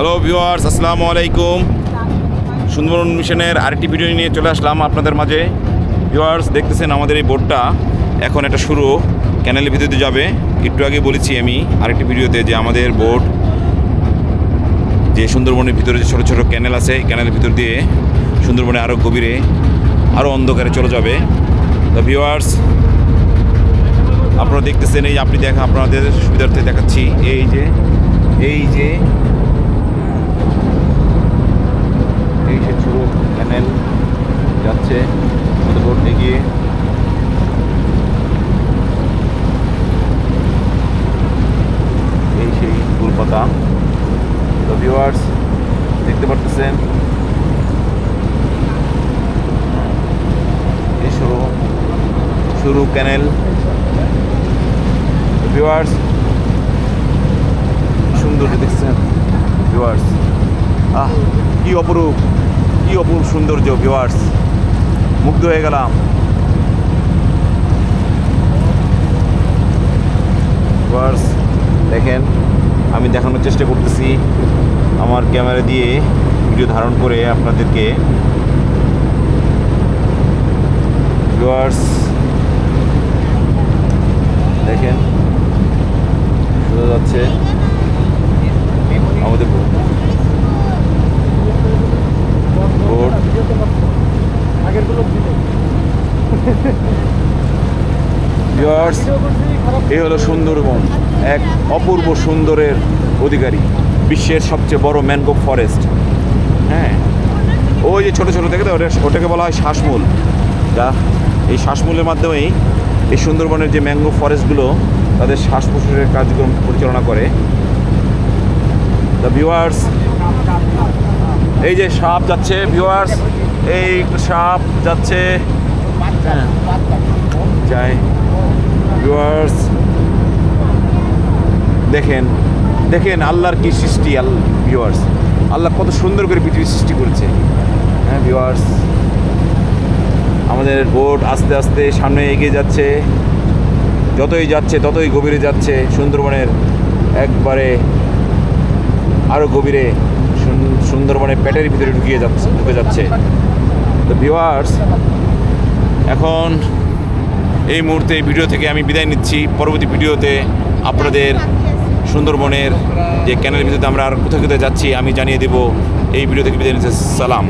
Hello viewers, আসসালামু আলাইকুম। সুন্দরবন মিশনের আরেকটি ভিডিও নিয়ে চলে আসলাম আপনাদের মাঝে। ভিউয়ার্স, দেখতেছেন আমাদের এই বোটটা এখন একটা শুরু ক্যানেলের ভিতরে যাবে। একটু আগে বলেছি আমি আরেকটি ভিডিওতে যে আমাদের বোট যে সুন্দরবনের ভিতরে যে ছোটো ছোটো ক্যানেল আছে, ক্যানেলের ভিতর দিয়ে সুন্দরবনে আরও গভীরে আরও অন্ধকারে চলে যাবে। তো ভিউয়ার্স, আপনারা দেখতেছেন, এই আপনি আপনাদের সুবিধার্থে দেখাচ্ছি, এই যে সে ছোটো ক্যানেল যাচ্ছে আমাদের বোট এগিয়ে। এই সেই ফুলপাতা। তো ভিউয়ার্স, দেখতে পারতেছেন এই সরু ক্যানেল। ভিউয়ার্স, সুন্দর দেখছেন ভিউয়ার্স, কি অপরূপ সৌন্দর্য ভিউয়ার্স, মুগ্ধ হয়ে গেলাম। ভিউয়ার্স দেখেন, আমি দেখানোর চেষ্টা করতেছি আমার ক্যামেরা দিয়ে ভিডিও ধারণ করে আপনাদেরকে। ভিউয়ার্স দেখেন, শোনা যাচ্ছে আমাদের বোট। ভিউয়ার্স, এই হলো সুন্দরবন, এক অপূর্ব সুন্দরের অধিকারী, বিশ্বের সবচেয়ে বড় ম্যানগ্রোভ ফরেস্ট। হ্যাঁ, ওই যে ছোটো ছোটো দেখে তো ওটাকে বলা হয় শ্বাসমূল। যা এই শ্বাসমূলের মাধ্যমেই এই সুন্দরবনের যে ম্যানগ্রোভ ফরেস্টগুলো তাদের শ্বাস প্রশ্বাসের কার্যক্রম পরিচালনা করে। দ্য ভিউয়ার্স, এই যে সাপ যাচ্ছে ভিউয়ার্স, এই সাপ যাচ্ছে, যাই ভিউয়ার্স দেখেন আল্লাহর কি সৃষ্টি। ভিউয়ার্স, আল্লাহ কত সুন্দর করে পৃথিবী সৃষ্টি করেছে। হ্যাঁ ভিউয়ার্স, আমাদের বোট আস্তে আস্তে সামনে এগিয়ে যাচ্ছে, যতই যাচ্ছে ততই গভীরে যাচ্ছে, সুন্দরবনের একবারে আরও গভীরে, সুন্দরবনের পেটের ভিতরে ঢুকে যাচ্ছে। তো ভিউয়ার্স, এখন এই মুহূর্তে এই ভিডিও থেকে আমি বিদায় নিচ্ছি। পরবর্তী ভিডিওতে আপনাদের সুন্দরবনের যে ক্যানেলের ভিতরে আমরা আর কোথায় যাচ্ছি আমি জানিয়ে দেব। এই ভিডিও থেকে বিদায় নিচ্ছি। সালাম।